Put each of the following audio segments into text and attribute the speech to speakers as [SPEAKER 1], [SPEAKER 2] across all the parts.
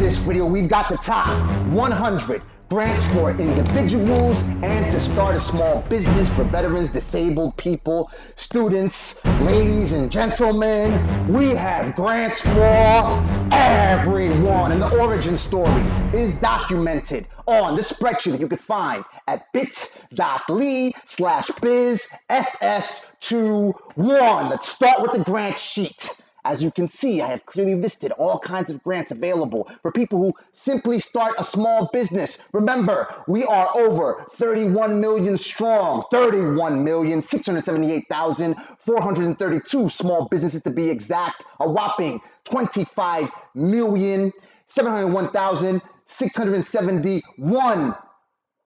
[SPEAKER 1] this video, we've got the top 100 grants for individuals and to start a small business for veterans, disabled people, students, ladies and gentlemen. We have grants for everyone. And the origin story is documented on the spreadsheet that you can find at bit.ly/bizss21. Let's start with the grant sheet. As you can see, I have clearly listed all kinds of grants available for people who simply start a small business. Remember, we are over 31 million strong, 31,678,432 small businesses to be exact, a whopping 25,701,671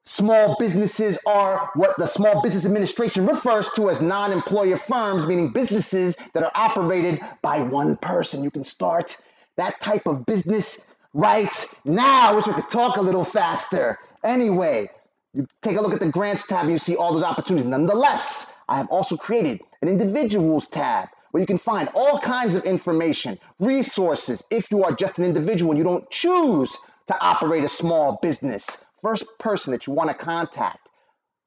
[SPEAKER 1] small businesses are what the Small Business Administration refers to as non-employer firms, meaning businesses that are operated by one person. You can start that type of business right now. I wish we could talk a little faster. Anyway, you take a look at the grants tab and you see all those opportunities. Nonetheless, I have also created an individuals tab where you can find all kinds of information, resources. If you are just an individual and you don't choose to operate a small business, first person that you want to contact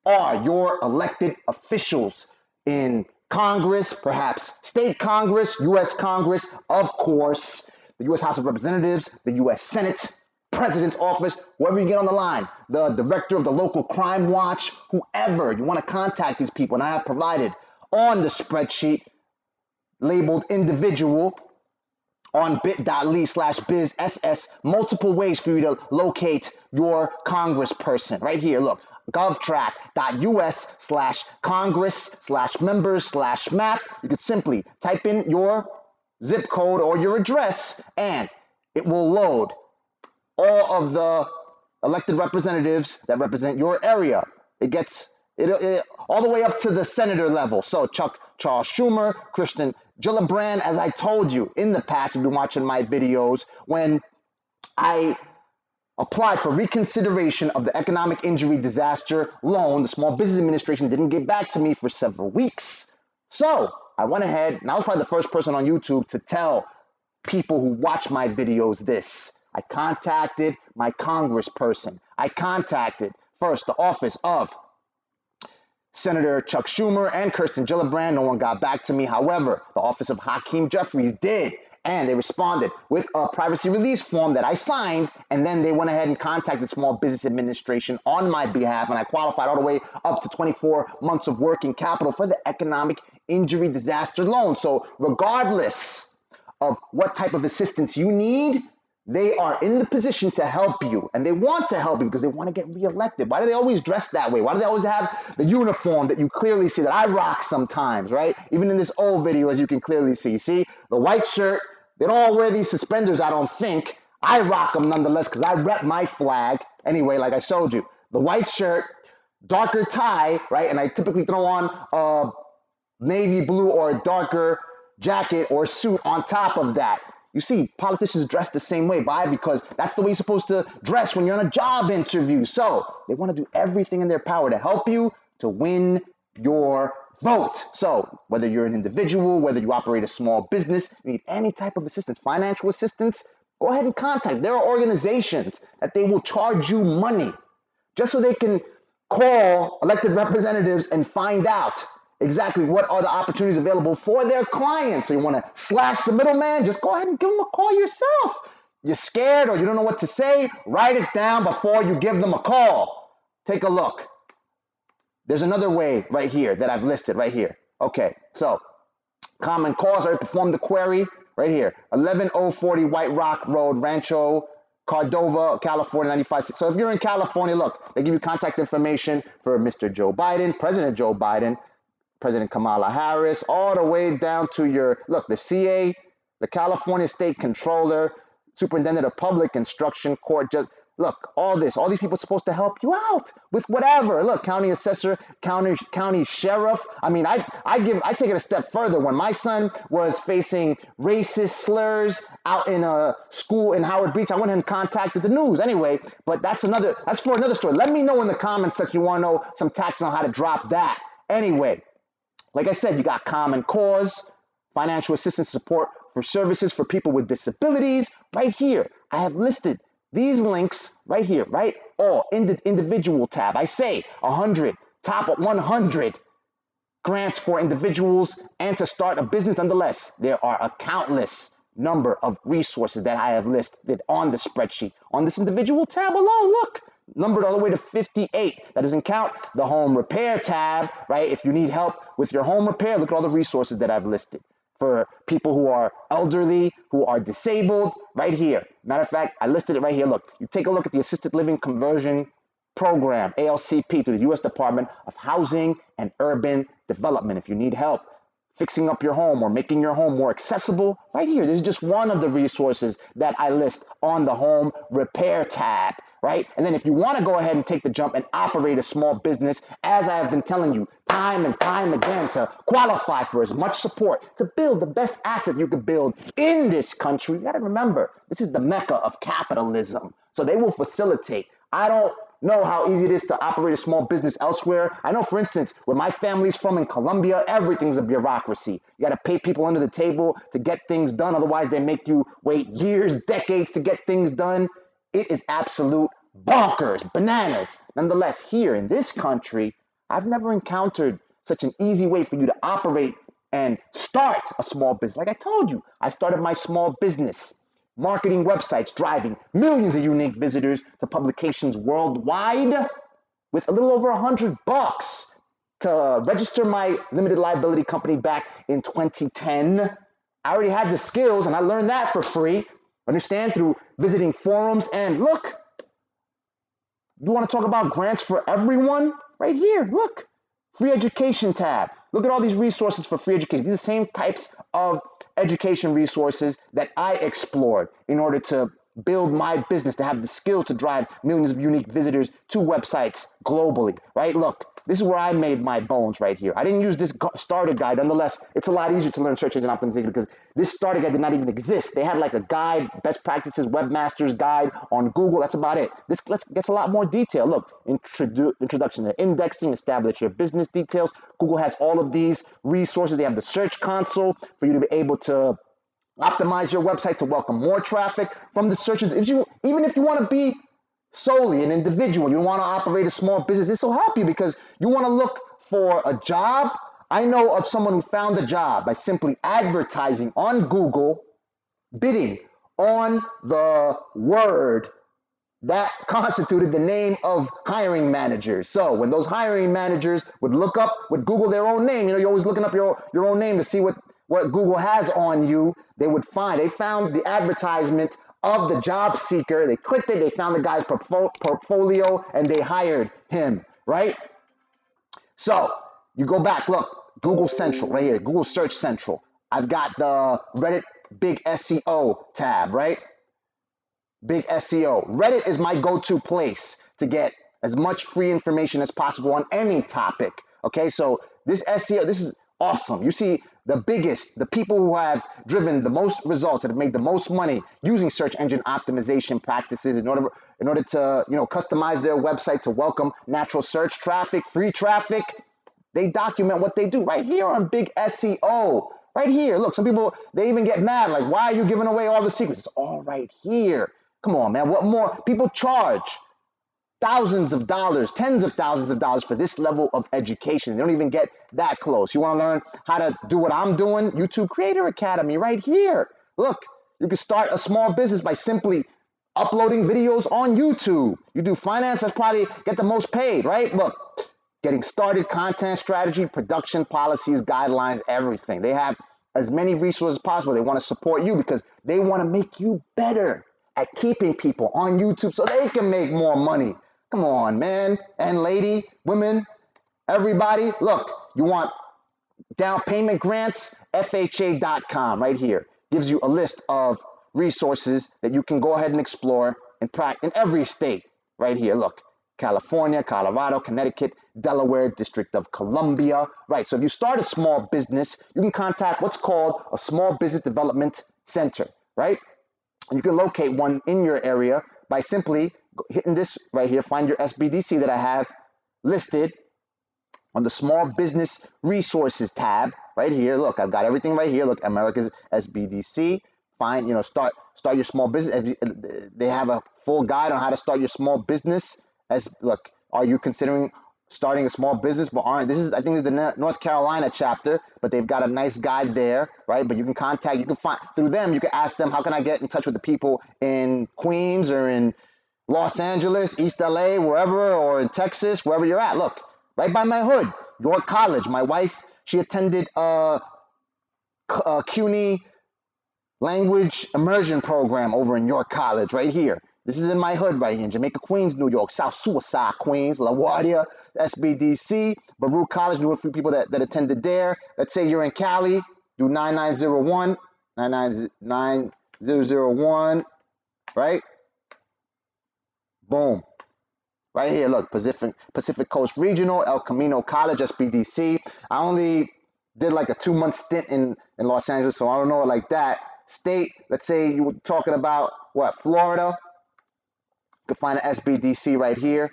[SPEAKER 1] are your elected officials in Congress, perhaps state Congress, U.S. Congress, of course, the U.S. House of Representatives, the U.S. Senate, President's office, whoever you get on the line, the director of the local crime watch, whoever you want to contact these people. And I have provided on the spreadsheet labeled individual on bit.ly/bizss multiple ways for you to locate your congressperson. Right here, look, govtrack.us/congress/members/map. You could simply type in your zip code or your address and it will load all of the elected representatives that represent your area. It gets it all the way up to the senator level. So Charles Schumer, Kirsten Gillibrand, as I told you in the past, if you've been watching my videos, when I applied for reconsideration of the economic injury disaster loan, the Small Business Administration didn't get back to me for several weeks. So I went ahead, and I was probably the first person on YouTube to tell people who watch my videos this. I contacted my congressperson. I contacted first the office of Senator Chuck Schumer and Kirsten Gillibrand. No one got back to me. However, the office of Hakeem Jeffries did, and they responded with a privacy release form that I signed, and then they went ahead and contacted Small Business Administration on my behalf, and I qualified all the way up to 24 months of working capital for the economic injury disaster loan. So regardless of what type of assistance you need, they are in the position to help you, and they want to help you because they want to get reelected. Why do they always dress that way? Why do they always have the uniform that you clearly see that I rock sometimes, right? Even in this old video, as you can clearly see. See, the white shirt, they don't all wear these suspenders, I don't think. I rock them nonetheless because I rep my flag. Anyway, like I showed you, the white shirt, darker tie, right? And I typically throw on a navy blue or a darker jacket or suit on top of that. You see, politicians dress the same way. Why? Because that's the way you're supposed to dress when you're on a job interview. So they want to do everything in their power to help you to win your vote. So whether you're an individual, whether you operate a small business, you need any type of assistance, financial assistance, go ahead and contact. There are organizations that they will charge you money just so they can call elected representatives and find out exactly what are the opportunities available for their clients. So you want to slash the middleman, just go ahead and give them a call yourself. You're scared or you don't know what to say, write it down before you give them a call. Take a look. There's another way right here that I've listed right here. Okay, so common cause, I already performed the query right here. 11040 White Rock Road, Rancho Cordova, California, 956. So if you're in California, look, they give you contact information for Mr. Joe Biden, President Joe Biden, President Kamala Harris, all the way down to your, look, the CA, the California State Controller, Superintendent of Public Instruction, Court Judge. Look, all these people are supposed to help you out with whatever. Look, county assessor, county sheriff. I mean, I take it a step further. When my son was facing racist slurs out in a school in Howard Beach, I went ahead and contacted the news. Anyway, but that's for another story. Let me know in the comments section you want to know some tactics on how to drop that. Anyway, like I said, you got common cause, financial assistance support for services for people with disabilities. Right here, I have listed These links right here, right? All in the individual tab. I say 100, top 100 grants for individuals and to start a business. Nonetheless, there are a countless number of resources that I have listed on the spreadsheet. On this individual tab alone, look, numbered all the way to 58. That doesn't count the home repair tab, right? If you need help with your home repair, look at all the resources that I've listed. For people who are elderly, who are disabled, right here. Matter of fact, I listed it right here. Look, you take a look at the Assisted Living Conversion Program, ALCP, through the U.S. Department of Housing and Urban Development. If you need help fixing up your home or making your home more accessible, right here. This is just one of the resources that I list on the home repair tab, right? And then if you want to go ahead and take the jump and operate a small business, as I have been telling you time and time again, to qualify for as much support, to build the best asset you can build in this country, you got to remember, this is the mecca of capitalism. So they will facilitate. I don't know how easy it is to operate a small business elsewhere. I know, for instance, where my family's from in Colombia, everything's a bureaucracy. You got to pay people under the table to get things done. Otherwise, they make you wait years, decades to get things done. It is absolute bonkers, bananas. Nonetheless, here in this country, I've never encountered such an easy way for you to operate and start a small business. Like I told you, I started my small business marketing websites, driving millions of unique visitors to publications worldwide with a little over $100 to register my limited liability company back in 2010. I already had the skills and I learned that for free, understand, through visiting forums. And look, you want to talk about grants for everyone? Right here, look, free education tab. Look at all these resources for free education. These are the same types of education resources that I explored in order to build my business, to have the skill to drive millions of unique visitors to websites globally, right? Look, this is where I made my bones right here. I didn't use this starter guide. Nonetheless, it's a lot easier to learn search engine optimization because this starter guide did not even exist. They had like a guide, best practices, webmaster's guide on Google. That's about it. This gets a lot more detail. Look, introduction to indexing, establish your business details. Google has all of these resources. They have the search console for you to be able to optimize your website to welcome more traffic from the searches. Even if you want to be solely an individual, you want to operate a small business, this will help you because you want to look for a job. I know of someone who found a job by simply advertising on Google, bidding on the word that constituted the name of hiring managers. So when those hiring managers would look up, would Google their own name, you're always looking up your own name to see what Google has on you, they found the advertisement of the job seeker, they clicked it, they found the guy's portfolio, and they hired him, right? So you go back, look, Google Central right here, Google Search Central. I've got the Reddit Big SEO tab, right? Big SEO. Reddit is my go-to place to get as much free information as possible on any topic, okay? So this SEO, this is awesome. You see the people who have driven the most results, that have made the most money using search engine optimization practices in order to customize their website to welcome natural search traffic, free traffic. They document what they do right here on Big SEO. Right here. Look, some people, they even get mad, like, why are you giving away all the secrets? It's all right here. Come on, man. What more? People charge thousands of dollars, tens of thousands of dollars for this level of education. They don't even get that close. You want to learn how to do what I'm doing? YouTube Creator Academy right here. Look, you can start a small business by simply uploading videos on YouTube. You do finance, that's probably get the most paid, right? Look, getting started, content strategy, production policies, guidelines, everything. They have as many resources as possible. They want to support you because they want to make you better at keeping people on YouTube so they can make more money. Come on, man and lady, women, everybody. Look, you want down payment grants? FHA.com right here gives you a list of resources that you can go ahead and explore and practice in every state right here. Look, California, Colorado, Connecticut, Delaware, District of Columbia. Right, so if you start a small business, you can contact what's called a Small Business Development Center, right? And you can locate one in your area by simply hitting this right here, find your SBDC that I have listed on the Small Business Resources tab right here. Look, I've got everything right here. Look, America's SBDC. find, start your small business. They have a full guide on how to start your small business. Look, are you considering starting a small business but I think this is the North Carolina chapter, but they've got a nice guide there, right? But you can find through them, you can ask them, how can I get in touch with the people in Queens or in Los Angeles, East LA, wherever, or in Texas, wherever you're at. Look, right by my hood, York College. My wife, she attended CUNY language immersion program over in York College, right here. This is in my hood right here in Jamaica, Queens, New York, South Suicide, Queens, LaGuardia, SBDC, Baruch College, knew a few people that attended there. Let's say you're in Cali, do 9901, 99001, right? Boom. Right here, look, Pacific Coast Regional, El Camino College, SBDC. I only did like a 2-month stint in Los Angeles, so I don't know it like that. State, let's say you were talking about, Florida. You can find an SBDC right here,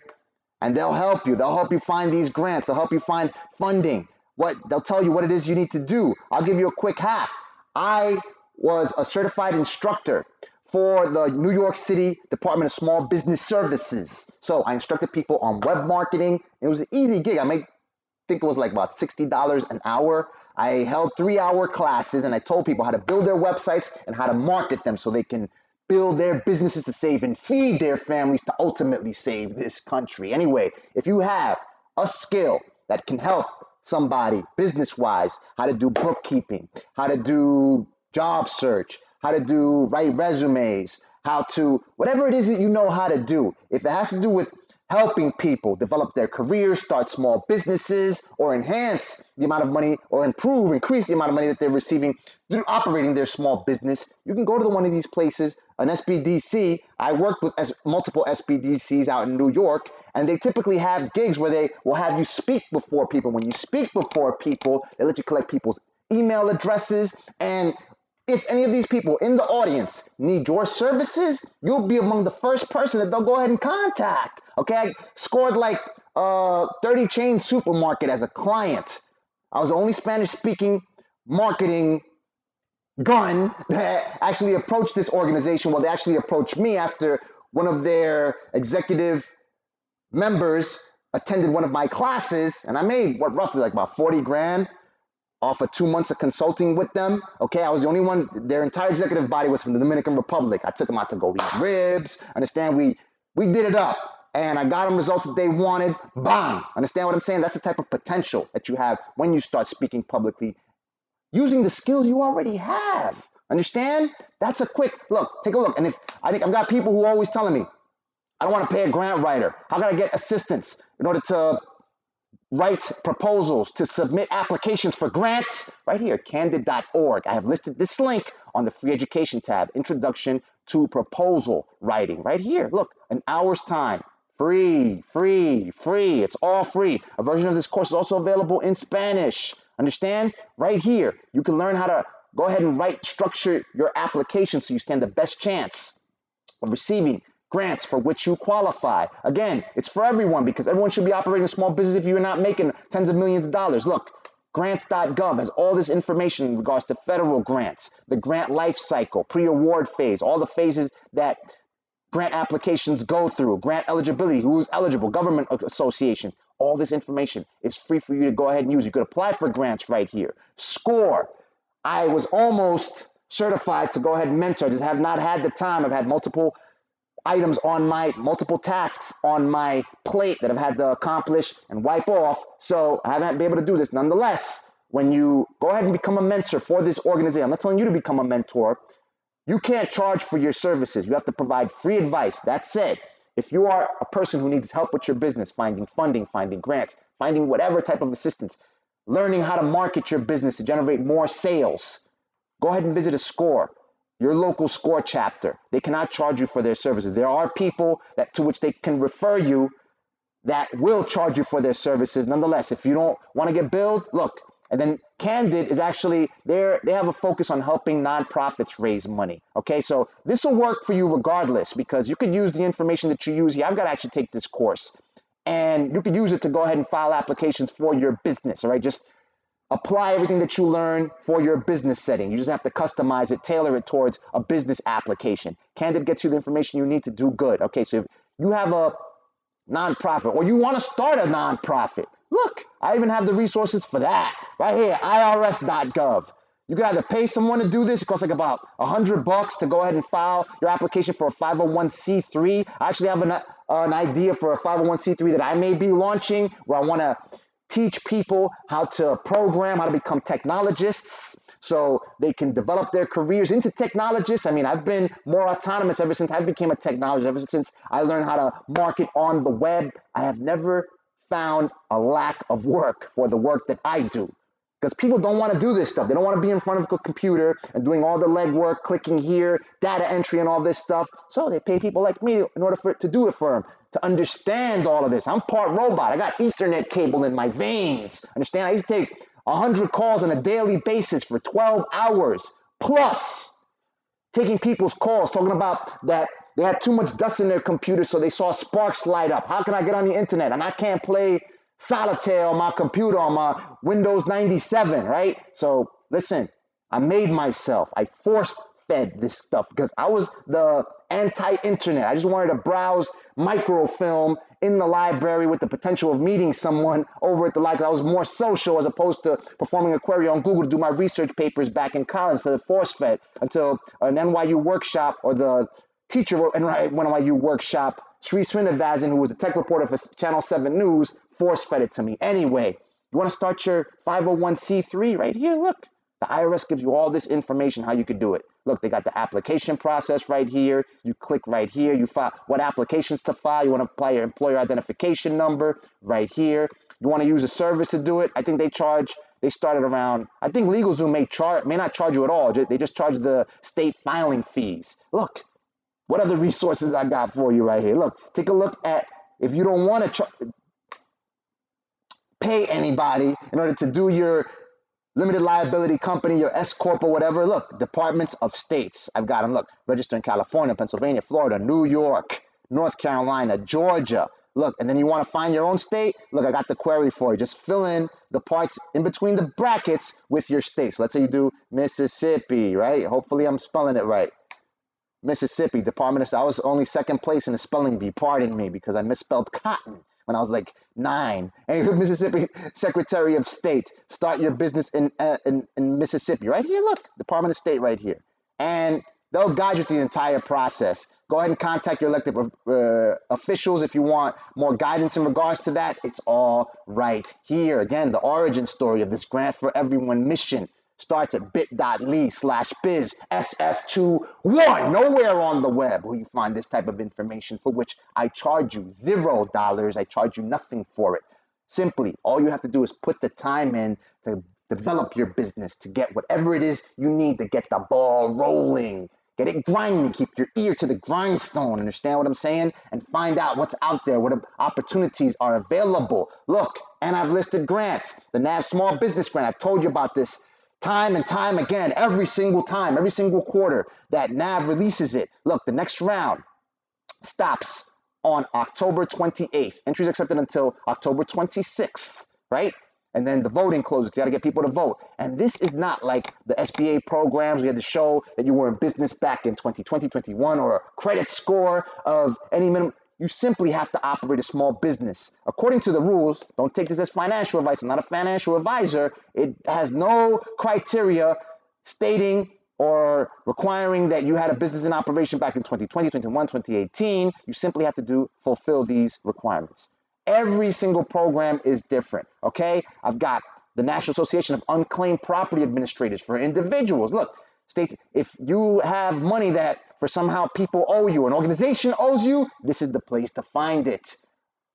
[SPEAKER 1] and they'll help you. They'll help you find these grants. They'll help you find funding. They'll tell you what it is you need to do. I'll give you a quick hack. I was a certified instructor for the New York City Department of Small Business Services. So I instructed people on web marketing. It was an easy gig. I think it was like about $60 an hour. I held 3-hour classes, and I told people how to build their websites and how to market them so they can build their businesses to save and feed their families to ultimately save this country. Anyway, if you have a skill that can help somebody business-wise, how to do bookkeeping, how to do job search, how to write resumes, whatever it is that you know how to do, if it has to do with helping people develop their careers, start small businesses, or enhance the amount of money, or increase the amount of money that they're receiving through operating their small business, you can go to one of these places, an SBDC. I worked with multiple SBDCs out in New York, and they typically have gigs where they will have you speak before people. When you speak before people, they let you collect people's email addresses, and if any of these people in the audience need your services, you'll be among the first person that they'll go ahead and contact. Okay, I scored like 30 chain supermarket as a client. I was the only Spanish-speaking marketing gun that actually approached this organization. Well, they actually approached me after one of their executive members attended one of my classes, and I made roughly like about 40 grand off of 2 months of consulting with them. Okay, I was the only one. Their entire executive body was from the Dominican Republic. I took them out to go eat ribs. Understand, we did it up, and I got them results that they wanted. Bang! Understand what I'm saying? That's the type of potential that you have when you start speaking publicly, using the skills you already have. Understand? That's a quick look. Take a look. And I've got people who are always telling me, I don't want to pay a grant writer. How can I get assistance in order to write proposals, to submit applications for grants? Right here, candid.org. I have listed this link on the free education tab, Introduction to Proposal Writing. Right here, look, an hour's time. Free. It's all free. A version of this course is also available in Spanish. Understand? Right here, you can learn how to go ahead and structure your application so you stand the best chance of receiving grants for which you qualify. Again, it's for everyone because everyone should be operating a small business if you're not making tens of millions of dollars. Look, grants.gov has all this information in regards to federal grants, the grant life cycle, pre-award phase, all the phases that grant applications go through, grant eligibility, who's eligible, government associations. All this information is free for you to go ahead and use. You could apply for grants right here. Score. I was almost certified to go ahead and mentor. I just have not had the time. I've had multiple tasks on my plate that I've had to accomplish and wipe off. So I haven't been able to do this. Nonetheless, when you go ahead and become a mentor for this organization, I'm not telling you to become a mentor. You can't charge for your services. You have to provide free advice. That's it. If you are a person who needs help with your business, finding funding, finding grants, finding whatever type of assistance, learning how to market your business to generate more sales, go ahead and visit a SCORE, your local SCORE chapter. They cannot charge you for their services. There are people to which they can refer you that will charge you for their services. Nonetheless, if you don't want to get billed, look. And then Candid is actually, they have a focus on helping nonprofits raise money. Okay, so this will work for you regardless because you could use the information that you use here. I've got to actually take this course. And you could use it to go ahead and file applications for your business, all right? Just apply everything that you learn for your business setting. You just have to customize it, tailor it towards a business application. Candid gets you the information you need to do good. Okay, so if you have a nonprofit or you want to start a nonprofit, look, I even have the resources for that right here, irs.gov. You can either pay someone to do this. It costs like about $100 to go ahead and file your application for a 501c3. I actually have an idea for a 501c3 that I may be launching where I want to teach people how to program, how to become technologists so they can develop their careers into technologists. I mean, I've been more autonomous ever since I became a technologist, ever since I learned how to market on the web. I have never found a lack of work for the work that I do. Because people don't want to do this stuff. They don't want to be in front of a computer and doing all the legwork, clicking here, data entry and all this stuff. So they pay people like me in order to do it for them, to understand all of this. I'm part robot. I got Ethernet cable in my veins. Understand? I used to take 100 calls on a daily basis for 12 hours plus, taking people's calls, talking about that they had too much dust in their computer so they saw sparks light up. How can I get on the internet? And I can't play solitaire on my computer on my Windows 97, right? So listen, I made myself. I force-fed this stuff because I was the anti-internet. I just wanted to browse microfilm in the library with the potential of meeting someone over at the library. I was more social as opposed to performing a query on Google to do my research papers back in college instead of force-fed until an NYU workshop or the teacher at NYU workshop, Sri Srinivasan, who was a tech reporter for Channel 7 News, force-fed it to me. Anyway, you want to start your 501c3 right here? Look, the IRS gives you all this information, how you could do it. Look, they got the application process right here. You click right here. You file what applications to file. You want to apply your employer identification number right here. You want to use a service to do it. I think they started around, I think LegalZoom may not charge you at all. They just charge the state filing fees. Look, what other resources I got for you right here? Look, take a look at, if you don't want to pay anybody in order to do your limited liability company, your S Corp or whatever, look, departments of states. I've got them, look, register in California, Pennsylvania, Florida, New York, North Carolina, Georgia. Look, and then you want to find your own state? Look, I got the query for you. Just fill in the parts in between the brackets with your state. So let's say you do Mississippi, right? Hopefully I'm spelling it right. Mississippi, Department of State. I was only second place in the spelling bee, pardon me, because I misspelled cotton when I was like 9. And Mississippi Secretary of State, start your business in Mississippi. Right here, look, Department of State right here. And they'll guide you through the entire process. Go ahead and contact your elected officials if you want more guidance in regards to that. It's all right here. Again, the origin story of this Grant for Everyone mission starts at bit.ly/biz SS21. Nowhere on the web will you find this type of information for which I charge you $0. I charge you nothing for it. Simply, all you have to do is put the time in to develop your business, to get whatever it is you need to get the ball rolling. Get it grinding, keep your ear to the grindstone, understand what I'm saying? And find out what's out there, what opportunities are available. Look, and I've listed grants. The NAV Small Business Grant, I've told you about this time and time again, every single time, every single quarter that NAV releases it. Look, the next round stops on October 28th. Entries accepted until October 26th, right? And then the voting closes. You got to get people to vote. And this is not like the SBA programs. We had to show that you were in business back in 2020, 21, or a credit score of any minimum. You simply have to operate a small business. According to the rules, don't take this as financial advice. I'm not a financial advisor. It has no criteria stating or requiring that you had a business in operation back in 2020, 21, 2018. You simply have to fulfill these requirements. Every single program is different, okay? I've got the National Association of Unclaimed Property Administrators for individuals. Look, states, if you have money that for somehow people owe you, an organization owes you, this is the place to find it.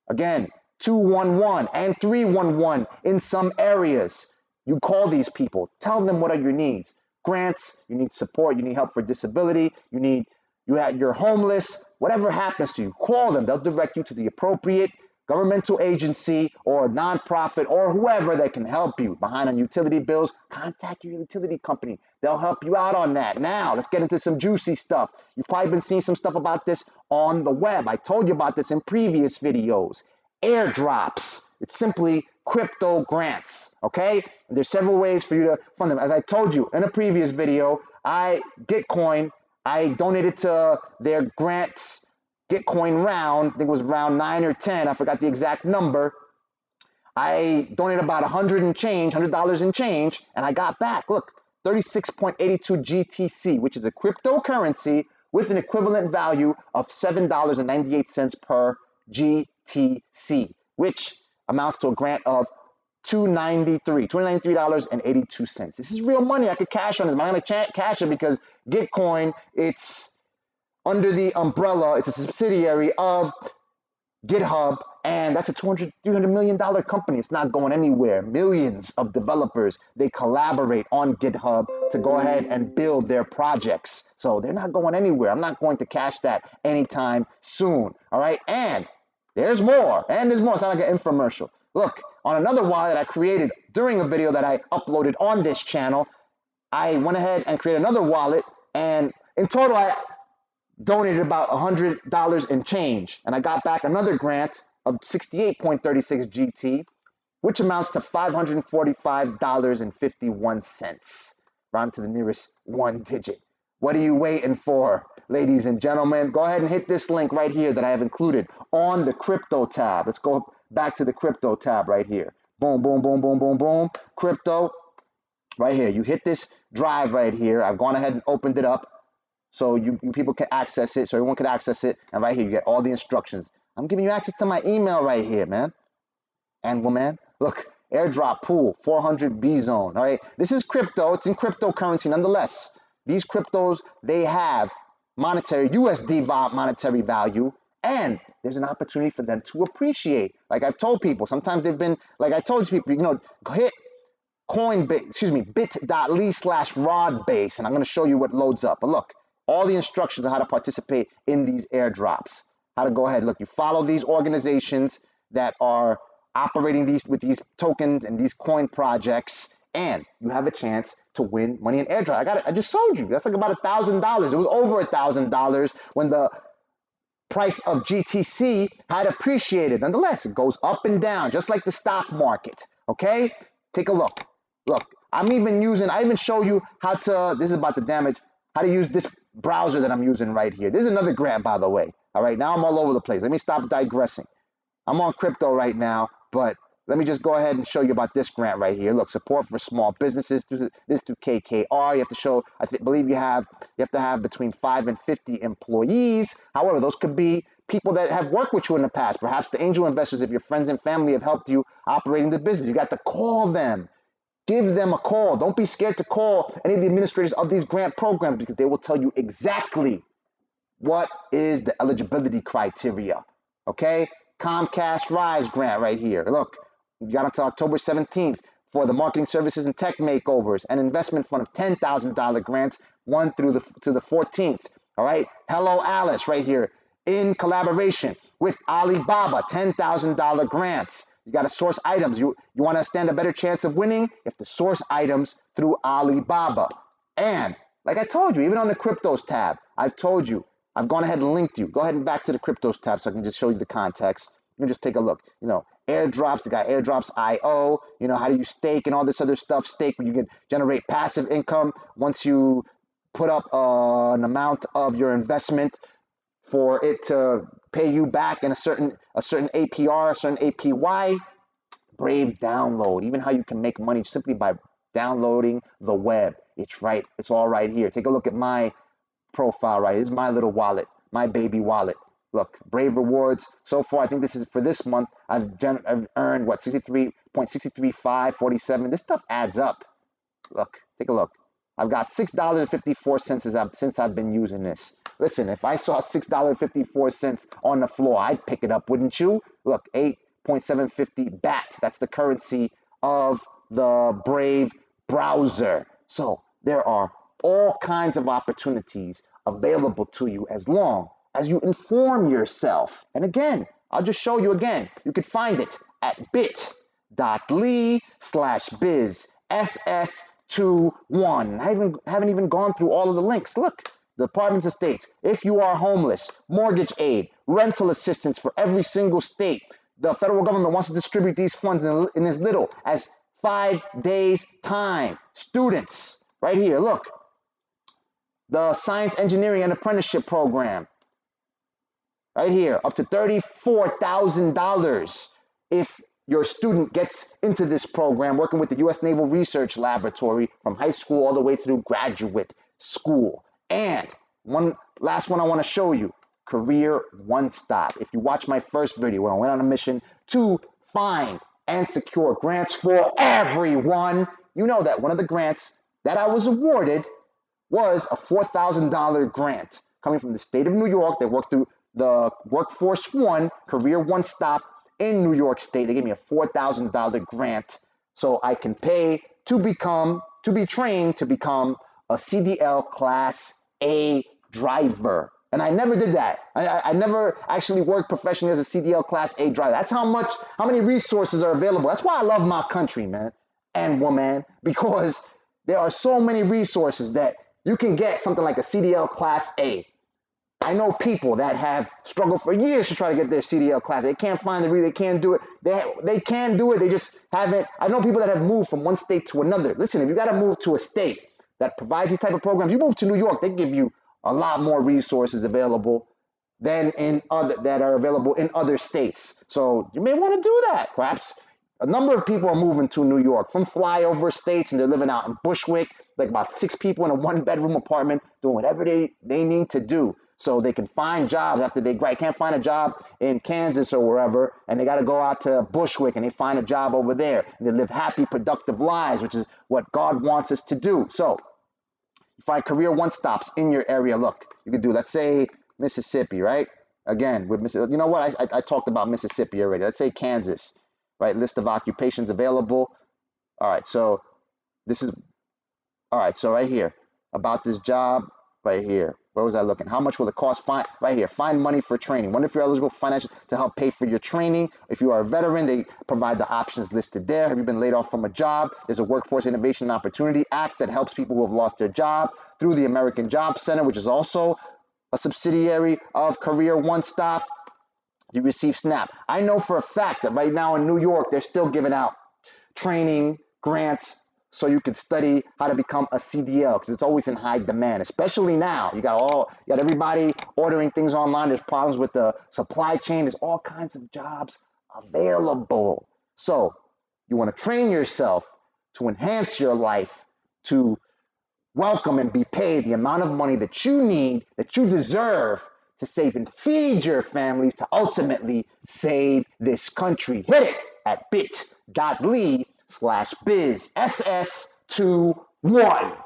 [SPEAKER 1] Again, 211 and 311 in some areas. You call these people, tell them what are your needs. Grants, you need support, you need help for disability, you're homeless, whatever happens to you, call them. They'll direct you to the appropriate governmental agency or nonprofit or whoever that can help you. Behind on utility bills, contact your utility company. They'll help you out on that. Now, let's get into some juicy stuff. You've probably been seeing some stuff about this on the web. I told you about this in previous videos. Airdrops. It's simply crypto grants, okay? And there's several ways for you to fund them. As I told you in a previous video, Gitcoin, I donated to their grants, Gitcoin round, I think it was round 9 or 10, I forgot the exact number. I donated about $100 and change, and I got back, look, 36.82 GTC, which is a cryptocurrency with an equivalent value of $7.98 per GTC, which amounts to a grant of $293.82. This is real money. I could cash on this. I'm not going to cash it because Gitcoin, it's under the umbrella, it's a subsidiary of GitHub, and that's a $300 million company. It's not going anywhere. Millions of developers, they collaborate on GitHub to go ahead and build their projects. So they're not going anywhere. I'm not going to cash that anytime soon. All right. And there's more. It's not like an infomercial. Look, on another wallet I created during a video that I uploaded on this channel, I went ahead and created another wallet, and in total I donated about $100 and change, and I got back another grant of 68.36 GT, which amounts to $545.51, round to the nearest one digit. What are you waiting for, ladies and gentlemen? Go ahead and hit this link right here that I have included on the crypto tab. Let's go back to the crypto tab right here. Boom, boom, boom, boom, boom, boom. Crypto, right here. You hit this drive right here. I've gone ahead and opened it up so you people can access it, so everyone can access it. And right here, you get all the instructions. I'm giving you access to my email right here, man. And woman, look, airdrop pool, 400 B zone. All right, this is crypto. It's in cryptocurrency nonetheless. These cryptos, they have monetary, USD monetary value, and there's an opportunity for them to appreciate. Like I've told people, sometimes they've been, like I told you people, hit bit.ly/rodbase, and I'm going to show you what loads up. But look, all the instructions on how to participate in these airdrops. How to go ahead, look, you follow these organizations that are operating with these tokens and these coin projects, and you have a chance to win money in airdrop. I just sold you. That's like about $1,000. It was over $1,000 when the price of GTC had appreciated. Nonetheless, it goes up and down, just like the stock market. Okay? Take a look. Look, I even show you how to, this is about the damage, how to use this browser that I'm using right here. This is another grant, by the way. All right, now I'm all over the place. Let me stop digressing. I'm on crypto right now, but let me just go ahead and show you about this grant right here. Look, support for small businesses through KKR. You have to show, believe you have to have between 5 and 50 employees. However, those could be people that have worked with you in the past. Perhaps the angel investors, if your friends and family have helped you operating the business. You got to call them. Give them a call. Don't be scared to call any of the administrators of these grant programs because they will tell you exactly what is the eligibility criteria. Okay? Comcast Rise grant right here. Look, you got until October 17th for the marketing services and tech makeovers, an investment fund of $10,000 grants, 1 through to the 14th. All right? Hello Alice right here in collaboration with Alibaba, $10,000 grants. You got to source items. You want to stand a better chance of winning? You have to source items through Alibaba. And like I told you, even on the cryptos tab, I've told you, I've gone ahead and linked you. Go ahead and back to the cryptos tab so I can just show you the context. You can just take a look. Airdrops, they got Airdrops IO, how do you stake and all this other stuff. Stake, where you can generate passive income once you put up an amount of your investment for it to pay you back in a certain APR, a certain APY. Brave download, even how you can make money simply by downloading the web. It's all right here. Take a look at my profile right. This is my little wallet, my baby wallet. Look, Brave rewards. So far, I think this is for this month. I've earned what, 63.63547. This stuff adds up. Look, take a look. I've got $6.54 since I've been using this. Listen, if I saw $6.54 on the floor, I'd pick it up, wouldn't you? Look, 8.750 BAT. That's the currency of the Brave browser. So there are all kinds of opportunities available to you as long as you inform yourself. And again, I'll just show you again. You could find it at bit.ly/biz SS21. I haven't even gone through all of the links. Look. The Departments of States, if you are homeless, mortgage aid, rental assistance for every single state, the federal government wants to distribute these funds in as little as 5 days time. Students, right here, look, the science, engineering, and apprenticeship program, right here, up to $34,000 if your student gets into this program working with the U.S. Naval Research Laboratory from high school all the way through graduate school. And one last one I want to show you, Career One Stop. If you watch my first video where I went on a mission to find and secure grants for everyone, you know that one of the grants that I was awarded was a $4,000 grant coming from the state of New York. They worked through the Workforce One, Career One Stop in New York State. They gave me a $4,000 grant so I can pay to be trained to become a CDL Class A driver. And I never did that. I never actually worked professionally as a CDL Class A driver. That's how many resources are available. That's why I love my country, man, and woman, because there are so many resources that you can get something like a CDL Class A. I know people that have struggled for years to try to get their CDL class. They can't find the they can't do it. They can do it. They just haven't. I know people that have moved from one state to another. Listen, if you got to move to a state that provides these type of programs, you move to New York, they give you a lot more resources available than that are available in other states. So you may want to do that. Perhaps a number of people are moving to New York from flyover states, and they're living out in Bushwick, like about 6 people in a 1-bedroom apartment, doing whatever they need to do so they can find jobs after they graduate. Can't find a job in Kansas or wherever, and they got to go out to Bushwick and they find a job over there, and they live happy, productive lives, which is what God wants us to do. So you find Career One Stops in your area. Look, you could do, let's say, Mississippi, right? Again, with Mississippi, you know what? I talked about Mississippi already. Let's say Kansas, right? List of occupations available. All right, so right here, about this job, right here. Where was I looking? How much will it cost? Right here. Find money for training. Wonder if you're eligible for financial to help pay for your training. If you are a veteran, they provide the options listed there. Have you been laid off from a job? There's a Workforce Innovation and Opportunity Act that helps people who have lost their job through the American Job Center, which is also a subsidiary of Career One Stop. You receive SNAP. I know for a fact that right now in New York, they're still giving out training grants so you can study how to become a CDL, because it's always in high demand, especially now. You got everybody ordering things online. There's problems with the supply chain. There's all kinds of jobs available. So you want to train yourself to enhance your life, to welcome and be paid the amount of money that you need, that you deserve to save and feed your families, to ultimately save this country. Hit it at bit.ly/bizss21.